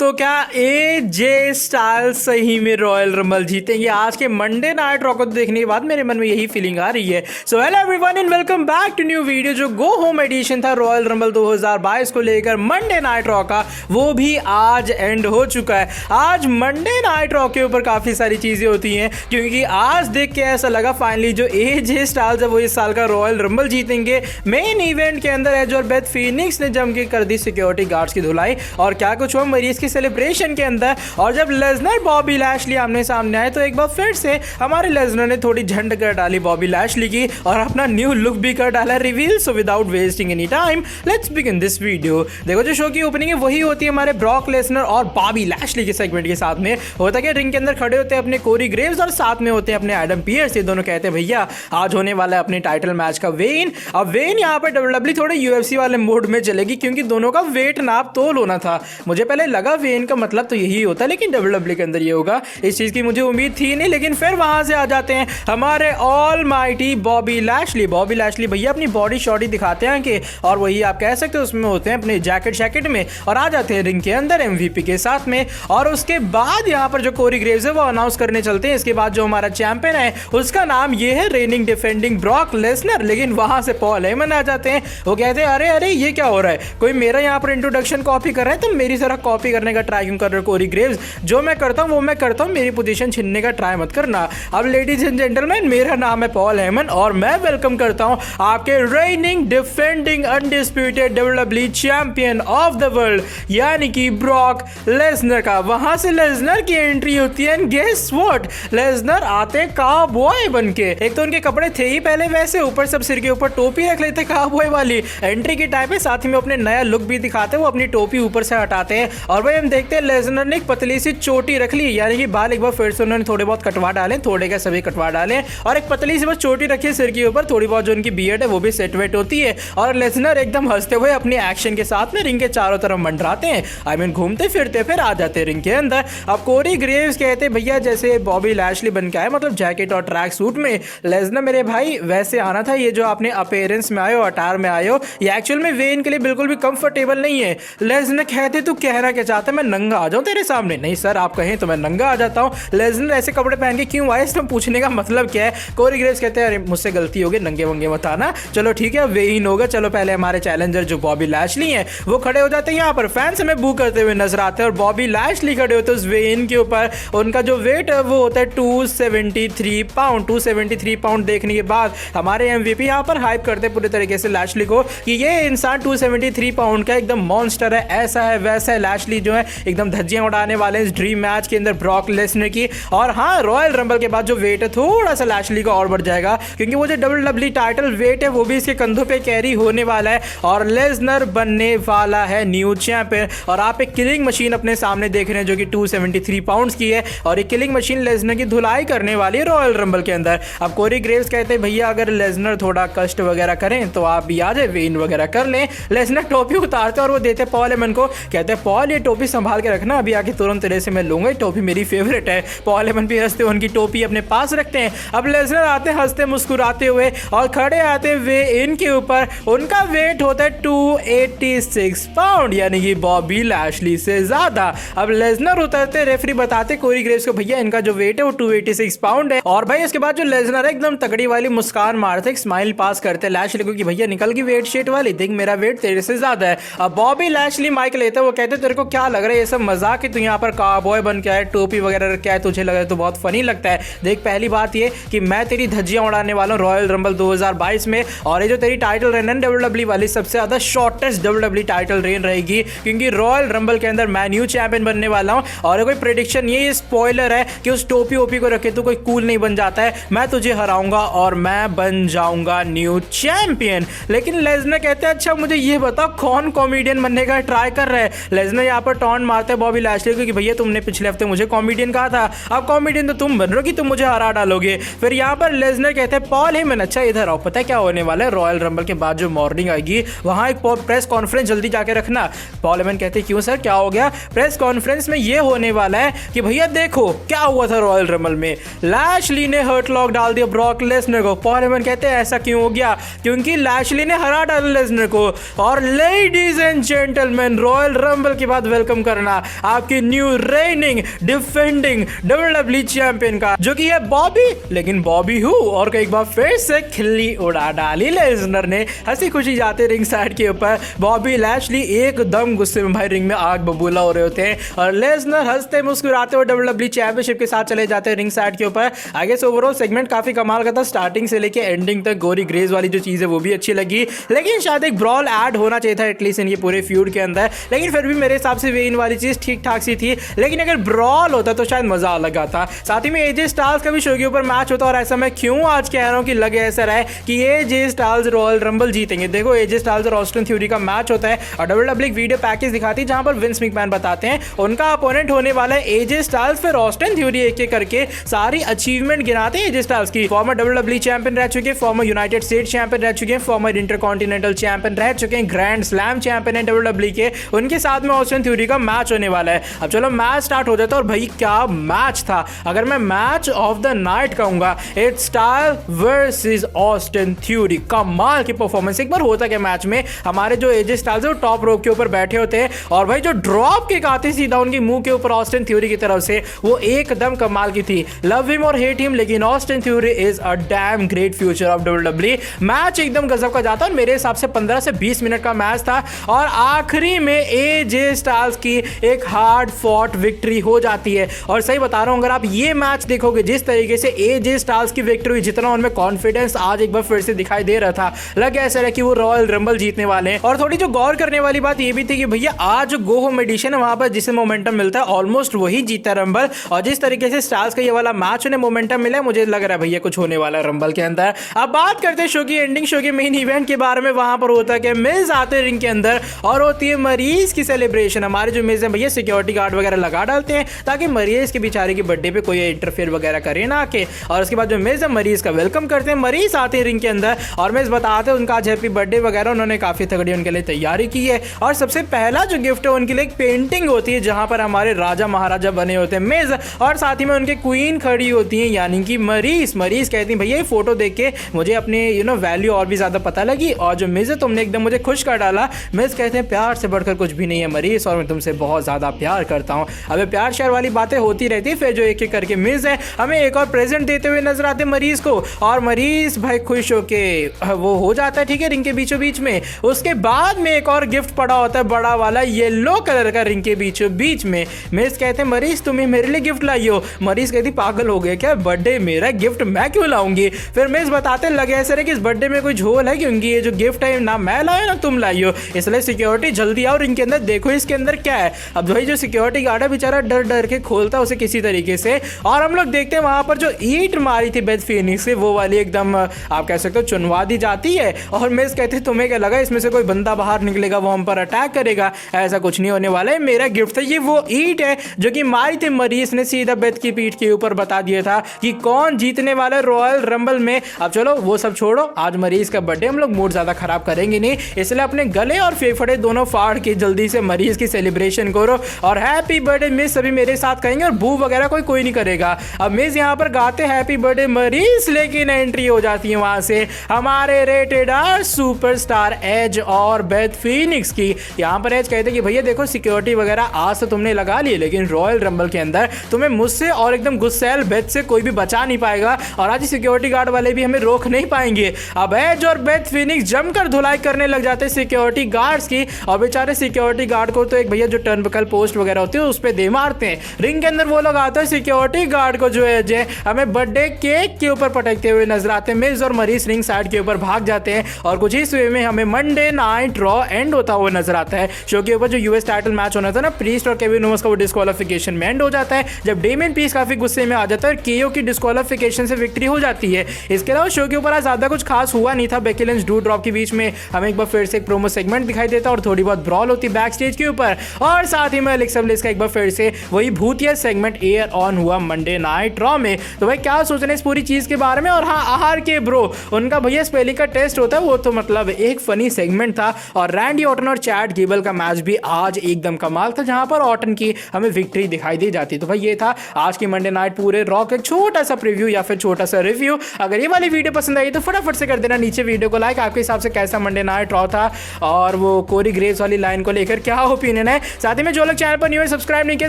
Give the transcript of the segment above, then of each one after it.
तो क्या AJ Styles सही में रॉयल रंबल जीतेंगे? आज के मंडे नाइट रॉ को देखने के बाद मेरे मन में यही फीलिंग आ रही है। So hello everyone and welcome back to new video. जो गो होम एडिशन था रॉयल रंबल 2022 को लेकर मंडे नाइट रॉ का, वो भी आज एंड हो चुका है। आज मंडे नाइट रॉ के ऊपर काफ़ी सारी चीज़ें होती हैं, क्योंकि आज देख के ऐसा लगा फाइनली जो एजे स्टाइल्स है वो इस साल का रॉयल रंबल जीतेंगे। मेन इवेंट के अंदर एज और बेथ फीनिक्स ने जम के कर दी सिक्योरिटी गार्ड्स की धुलाई, और क्या कुछ हुआ मरीज की सेलिब्रेशन के अंदर। और जब लेसनर बॉबी लैशली आमने सामने आए तो एक बार फिर से हमारे लेसनर ने थोड़ी झंड कर डाली बॉबी लैशली की, और अपना न्यू लुक भी कर डाला reveal. So without wasting any time let's begin this video. देखो जो शो की ओपनिंग है वही होती है हमारे ब्रॉक लेसनर और बॉबी लैशली के सेगमेंट के साथ में। होता है रिंग के अंदर खड़े होते हैं अपने कोरी ग्रेव्स और साथ में होते हैं अपने एडम पियर्स। ये दोनों कहते हैं भैया आज होने वाला है अपने टाइटल मैच का वेन। अब वेन यहाँ पर डब्ल्यूडब्ल्यू थोड़े यूएफसी वाले मोड में चलेगी, क्योंकि दोनों का वेट नाप तोल होना था। मुझे पहले लगा वेन का मतलब तो यही होता है, लेकिन डब्ल्यूडब्ल्यू के अंदर ये होगा, इस चीज की मुझे उम्मीद थी नहीं। लेकिन फिर वहां से आ जाते हैं हमारे all mighty Bobby Lashley. Bobby Lashley भैया अपनी बॉडी शॉडी दिखाते हैं कि, और वही आप कह सकते हो उसमें होते हैं अपने जैकेट में, और आ जाते हैं रिंग के अंदर एमवीपी के साथ में। और उसके बाद यहाँ पर जो कोरी ग्रेव्स है वो अनाउंस करने चलते हैं। इसके बाद जो हमारा चैंपियन है उसका नाम ये है रेनिंग डिफेंडिंग ब्रॉक लेसनर। लेकिन वहां से पॉल हेमन आ जाते हैं। वो कहते हैं अरे अरे ये क्या हो रहा है, कोई मेरा यहाँ पर इंट्रोडक्शन कॉपी कर रहा है, तो मेरी तरह कॉपी करने का ट्राई क्यों कर रहे हो कोरी ग्रेव्स? जो मैं करता हूँ वो मैं करता हूँ, मेरी पोजीशन छीनने का ट्राई मत करना। अब लेडीज एंड जेंटलमैन, मेरा नाम है पॉल हेमन और मैं वेलकम करता हूँ आपके raining defending undisputed WWE champion of the world यानी कि ब्रॉक लेसनर का। वहां से लेसनर की एंट्री होती है, गेस व्हाट, लेसनर आते काउबॉय बनके। एक तो उनके कपड़े थे ही पहले वैसे, ऊपर सब सिर के ऊपर टोपी रख लेते काउबॉय वाली। एंट्री के टाइम पे साथ ही में अपने नया लुक भी दिखाते हैं, वो अपनी टोपी ऊपर से हटाते हैं। और भाई हम देखते हैं लेसनर ने एक पतली सी चोटी रख ली, यानी कि बाल एक बार फिर से उन्होंने थोड़े बहुत कटवा डाले, थोड़े का सभी कटवा डाले, और एक पतली सी बस चोटी रखी है सिर के ऊपर। थोड़ी बहुत जो उनकी बियर्ड है वो भी सेट वेट होती है, और लेसनर एकदम हंसते हुए अपने एक्शन के साथ में रिंग के चारों तरफ मंडराते हैं। आई मीन घूमते फिरते फिर आ जाते हैं रिंग के अंदर। अब कोरी ग्रेव्स कहते हैं भैया जैसे बॉबी लैशली बन के आए, मतलब जैकेट और ट्रैक सूट में, लेसनर मेरे भाई वैसे आना था। ये जो आपने अपीयरेंस में आए हो, अटायर में आए हो, ये एक्चुअल में वेन के लिए बिल्कुल भी कंफर्टेबल नहीं है। लेसनर कहते तू कहना क्या चाहता है, मैं नंगा आ जाऊं तेरे सामने? नहीं सर, आप कहें तो मैं नंगा आ जाता हूं। लेसनर ऐसे कपड़े पहन के क्यों आए, इसमें पूछने का मतलब क्या है? कोरी ग्रेव्स कहते हैं अरे मुझसे गलती हो गई, नंगे वंगे मत आना। चलो ठीक है वेन होगा। चलो पहले हमारे चैलेंजर जो बॉबी लैशली हैं वो खड़े हो जाते हैं यहाँ पर, फैंस हमें बू करते हुए नजर आते हैं, और बॉबी लैशली खड़े होते हैं उस वेन के ऊपर। उनका जो वेट है वो होता है 273 पाउंड। 273 पाउंड देखने के बाद हमारे एमवीपी यहाँ पर हाइप करते हैं पूरे तरीके से लैशली को कि ये इंसान 273 पाउंड का एकदम मॉन्स्टर है, ऐसा है वैसा है। लैशली जो है एकदम धज्जियां उड़ाने वाले हैं इस ड्रीम मैच के अंदर ब्रॉक लेसनर की। और हाँ, रॉयल रंबल के बाद जो वेट है थोड़ा सा लैशली का और बढ़ जाएगा, क्योंकि वो जो डब्ल्यूडब्ल्यूई टाइटल वेट है वो भी इसके कंधों पे कैरी होने वाला है, और लेसनर बनने वाला है न्यू चैंपियन। और आप एक किलिंग मशीन अपने सामने देख रहे हैं जो कि 273 पाउंड्स की है, और ये किलिंग मशीन लेसनर की धुलाई करने वाली है रॉयल रंबल के अंदर। अब कोरी ग्रेव्स कहते हैं भैया अगर लेसनर थोड़ा कष्ट वगैरह करें तो आप भी आ जाए, वेन वगैरह कर लें। लेसनर टोपी उतारते और वो देते पॉल हेमन को, कहते हैं पॉल ये टोपी संभाल के रखना, अभी आके तुरंत तेरे से मैं लूंगा, टोपी मेरी फेवरेट है। पॉल हेमन भी हंसते उनकी टोपी अपने पास रखते हैं। अब लेसनर आते हंसते मुस्कुराते हुए और खड़े आते वे इनके ऊपर। उनका वेट होता है 286 पाउंड, यानी कि बॉबी लैशली से ज्यादा। अब लेसनर उतरते रेफरी बताते कोरी ग्रेव्स को भैया इनका जो वेट है वो 286 पाउंड है। और भाई इसके बाद जो लेसनर है एकदम तगड़ी वाली मुस्कान मारते, स्माइल पास करते लैशली को कि भैया निकल गई वेट शीट वाली, देख मेरा वेट तेरे से ज्यादा है। अब बॉबी लैशली माइक लेते वो कहते तेरे को क्या लग रहा है ये सब मजाक है, तू यहाँ पर काउबॉय बन के आए, टोपी वगैरह रख के आए, तुझे लग रहा है तो बहुत फनी लगता है। देख पहली बात ये कि मैं तेरी धज्जियां उड़ाने वाला हूँ रॉयल रंबल 2022 में, और ये जो तेरी टाइटल रेन है डब्ल्यूडब्ल्यूई वाली सबसे ज्यादा शॉर्टेस्ट डब्ल्यूडब्ल्यूई टाइटल रेन रहेगी, क्योंकि रॉयल रंबल के अंदर मैं न्यू चैंपियन बनने वाला हूँ। और कोई प्रेडिक्शन ये स्पॉइलर है कि उस टोपी ओपी को रखे तो कोई कूल नहीं बन जाता है, मैं तुझे हराऊंगा और मैं बन जाऊंगा न्यू चैंपियन। लेकिन लेसनर कहते हैं अच्छा मुझे ये बताओ कौन कॉमेडियन बनने का ट्राई कर रहा है। लेसनर यहाँ पर टॉन्ट मारते हैं बॉबी लैशली को कि भैया तुमने पिछले हफ्ते मुझे कॉमेडियन कहा था, अब कॉमेडियन तो तुम बन रहे हो कि तुम मुझे हरा डालोगे। फिर यहाँ पर लेसनर कहते हैं पॉल हेमन अच्छा इधर आओ, पता है क्या होने वाला है, रॉयल रंबल के बाद जो मॉर्निंग आएगी वहां एक प्रेस कॉन्फ्रेंस जल्दी जाके रखना। पॉल हेमन कहते हैं क्यों सर क्या हो गया? प्रेस कॉन्फ्रेंस में ये होने वाला है कि भैया देखो क्या हुआ था रॉयल रंबल में, लैशली ने हर्ट लॉक डाल दिया ब्रॉक लेसनर को। पॉल हेमन कहते हैं ऐसा क्यों हो गया? क्योंकि लैशली ने हरा डाला लेसनर को। और ladies and gentleman, royal rumble के बाद वेलकम वेलकम करना आपके new raining defending WWE champion का, जो कि है बॉबी, लेकिन बॉबी हु, और एक बार फिर से खिल्ली उड़ा डाली लेसनर ने। हंसी खुशी जाते रिंग साइड के ऊपर बॉबी लैशली एकदम गुस्से में भाई रिंग में आग बबूला हो रहे होते हैं और लेसनर हंसते मुस्कुराते हुए WWE चैंपियनशिप के साथ चले जाते हैं रिंग साइड के ऊपर। आगे से ओवरऑल सेगमेंट काफी कमाल का था, स्टार्टिंग से लेके एंडिंग तक गोरी ग्रेज वाली जो चीज है वो भी अच्छी लगी, लेकिन शायद एक ब्रॉल ऐड होना चाहिए था एटलीस्ट इनके पूरे फ्यूड के अंदर, लेकिन फिर भी मेरे हिसाब से वेन वाली चीज ठीक ठाक सी थी, लेकिन अगर ब्रॉल होता तो शायद मजा अलग आता। साथ ही में एजे स्टाइल्स का भी शो के ऊपर मैच होता, और ऐसा मैं क्यों आज कह रहा हूं कि लगे ऐसा रहा है कि एजे स्टाइल्स रॉयल रंबल जीतेंगे। देखो एजे स्टाइल्स और ऑस्टिन थ्योरी का मैच होता है और WWE एक वीडियो पैकेज दिखाती है जहां पर विंस मैकमैन बताते हैं उनका अपोनेंट होने वाला है एजे स्टाइल्स, फिर ऑस्टिन थ्योरी एक एक करके सारी अचीवमेंट गिनाते हैं एजे स्टाइल्स की। फॉर्मर WWE चैंपियन रह चुके हैं, फॉर्मर यूनाइटेड स्टेट्स चैंपियन रह चुके हैं, फॉर्मर इंटरकॉन्टिनेंटल चैंपियन रह चुके हैं, ग्रैंड स्लैम चैंपियन है WWE के, उनके साथ में ऑस्टिन थ्योरी का मैच होने वाला है। अब चलो मैच स्टार्ट हो जाता है और भाई क्या मैच था। अगर मैं मैच ऑफ द नाइट कहूंगा, it's style versus Austin theory, कमाल की परफॉर्मेंस। एक बार होता क्या मैच में, हमारे जो एजे स्टाइल्स है वो टॉप रोप के ऊपर बैठे होते हैं और भाई जो ड्रॉप किक आती सीधा उनके मुंह के ऊपर ऑस्टिन थ्योरी की तरफ से, वो एकदम कमाल की थी। लव हिम और हेट हिम, लेकिन Austin theory is a dam great future of WWE। Match एकदम गजब का जाता है और मेरे हिसाब से 15 से 20 मिनट का मैच था और आखिरी में एजे स्टाइल्स की एक हार्ड फॉट विक्ट्री हो जाती है। और सही बता रहा हूं, अगर आप ये मैच देखोगे जिस तरीके से एजे स्टाइल्स की विक्ट्री हुई, जितना उनमें कॉन्फिडेंस आज एक बार फिर से दिखाई दे रहा था, लग ऐसा है कि वो रॉयल रंबल जीतने वाले हैं। और थोड़ी जो गौर करने वाली बात ये भी थी कि भैया आज गो होम एडिशन है, वहां पर जिसे मोमेंटम मिलता है ऑलमोस्ट वही जीता रंबल, और जिस तरीके से स्टार्स का ये वाला मैच उन्हें मोमेंटम मिला, मुझे लग रहा है भैया कुछ होने वाला रंबल के अंदर। अब बात करते हैं शो की एंडिंग, शो के मेन इवेंट के बारे में। वहां पर होता है कि मिज आते हैं रिंग के अंदर और होती है मरीज की सेलिब्रेशन। हमारे जो मिज है भैया सिक्योरिटी गार्ड वगैरह लगा डालते हैं ताकि मरीज के बेचारे की बर्थडे पे कोई इंटरफेयर वगैरह करे ना आके, और उसके बाद जो मिज है मरीज का वेलकम करते हैं। मरीज आते हैं रिंग के अंदर और मिज बताते हैं उनका आज हैप्पी बर्थडे वगैरह, उन्होंने काफी तगड़ी उनके लिए तैयारी की है और सबसे पहला जो गिफ्ट है उनके लिए एक पेंटिंग होती है जहां पर हमारे राजा महाराजा बने होते हैं मिज, और साथ ही में उनके क्वीन खड़ी होती है यानी कि मरीज। मरीज कहती है भैया ये फोटो देख के मुझे अपने वैल्यू और भी ज्यादा पता लगी, और जो मिज है तुमने एकदम मुझे खुश कर डाला। मिज कहते हैं प्यार से बढ़कर कुछ भी नहीं है मरीज, और मैं तुमसे बहुत ज्यादा प्यार करता हूं। अब प्यार शेयर वाली बातें होती रहती है, फिर जो एक एक करके मिज है हमें एक और प्रेजेंट देते हुए नजर आते हैं मरीज को, और मरीज भाई खुश होके वो हो जाता है ठीक है रिंग के बीचों बीच में। उसके बाद में एक और गिफ्ट पड़ा होता है बड़ा वाला येलो कलर का रिंग के बीचों बीच में। मिज कहते हैं मरीज तुम्हें मेरे लिए गिफ्ट लाई हो। मरीज कहती पागल हो गए क्या, बर्थडे मेरा गिफ्ट मैं क्यों लाऊंगी। फिर मिज बताते लगे ऐसे रहे कि इस बर्थडे में कोई झोल है, क्योंकि ये जो गिफ्ट है ना मैं लाया ना तुम लाई हो, इसलिए सिक्योरिटी जल्दी आओ रिंग के अंदर देखो इसके अंदर क्या है। अब भाई जो सिक्योरिटी गार्ड है बेचारा डर डर के खोलता है उसे किसी तरीके से, और हम लोग देखते हैं वहां पर जो ईंट मारी थी बेथ फीनिक्स से वो वाली एकदम आप कह सकते हो चुनवा दी जाती है। और मिज कहते हैं तुम्हें क्या लगा इसमें से कोई बंदा बाहर निकलेगा वो हम पर अटैक करेगा, ऐसा कुछ नहीं होने वाला है, मेरा गिफ्ट था ये वो ईंट है जो कि मारी थी मरीज ने सीधा बेथ की पीठ के ऊपर बता दिया था कि कौन जीतने वाला है रॉयल रंबल में। अब चलो वो सब छोड़ो, आज मरीज का बर्थडे, हम लोग मूड ज्यादा खराब करेंगे नहीं, इसलिए अपने गले और फेफड़े दोनों फाड़ के जल्दी से मरीज की सेलिब्रेशन करो और हैप्पी बर्थडे मिस सभी मेरे साथ कहेंगे, और बू वगैरह कोई नहीं करेगा। अब मिस यहाँ पर गाते हैप्पी बर्थडे मरीज, लेकिन एंट्री हो जाती है वहां से हमारे रेटेड आर सुपरस्टार एज और बेथ फीनिक्स की। यहाँ पर एज कहते कि भैया देखो सिक्योरिटी वगैरह आज तो तुमने लगा ली, लेकिन रॉयल रंबल के अंदर तुम्हें मुझसे और एकदम गुस्सैल बेथ से कोई भी बचा नहीं पाएगा, और आज सिक्योरिटी गार्ड वाले भी हमें रोक नहीं पाएंगे। अब एज और बेथ फीनिक्स जमकर धुलाई करने लग जाते हैं सिक्योरिटी गार्ड्स की, और बेचारे सिक्योरिटी गार्ड को तो एक भैया जो टर्नबकल पोस्ट वगैरह होती है उस पर दे मारते हैं। रिंग के अंदर वो लोग आते हैं सिक्योरिटी गार्ड को जो है हमें बर्थडे केक के ऊपर पटकते हुए नजर आते हैं। मिज और मरीज रिंग साइड के ऊपर भाग जाते हैं और कुछ इस वे में हमें मंडे नाइट रॉ एंड होता हुआ नजर आता है। शो के ऊपर जो यूएस टाइटल मैच होना था ना प्रीस्ट और केविन ओवंस का, वो डिस्क्वालिफिकेशन में एंड हो जाता है जब डेमियन पीस काफी गुस्से में आ जाता है और केओ की डिस्क्वालिफिकेशन से विक्ट्री हो जाती है। इसके अलावा शो के ऊपर आज ज्यादा कुछ खास हुआ नहीं था। बेकी लिंच ड्रू ड्रॉप के बीच में हमें एक बार फिर से एक प्रोमो सेगमेंट दिखाई देता और थोड़ी बहुत ब्रॉल होती बैक स्टेज के ऊपर, और साथ ही में एलेक्सा ब्लिस का एक बार फिर से वही भूतिया सेगमेंट एयर ऑन हुआ मंडे नाइट रॉ में। तो भाई क्या सोच रहे हैं इस पूरी चीज के बारे में। और हाँ आहार के ब्रो उनका भैया स्पेलिंग का टेस्ट होता है, वो तो मतलब एक फनी सेगमेंट था। और रैंडी ऑर्टन और चैट गेबल का मैच भी आज एकदम कमाल था जहां पर ऑर्टन की हमें विक्ट्री दिखाई दी जाती। तो भाई ये था आज की मंडे नाइट पूरे रॉ का छोटा सा प्रीव्यू या फिर छोटा सा रिव्यू। अगर ये वाली वीडियो पसंद आई तो फटाफट से कर देना नीचे वीडियो को लाइक। आपके हिसाब से कैसा मंडे नाइट रॉ था और वो कोरी ग्रेव्स वाली लाइन को लेकर क्या ओपिनियन है है। साथ ही में जो लोग चैनल पर न्यू है, सब्सक्राइब नहीं किया,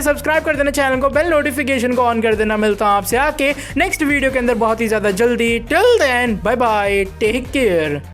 सब्सक्राइब कर देना चैनल को, बेल नोटिफिकेशन को ऑन कर देना। मिलता हूं आपसे आके नेक्स्ट वीडियो के अंदर बहुत ही ज्यादा जल्दी। Till then bye bye, take care.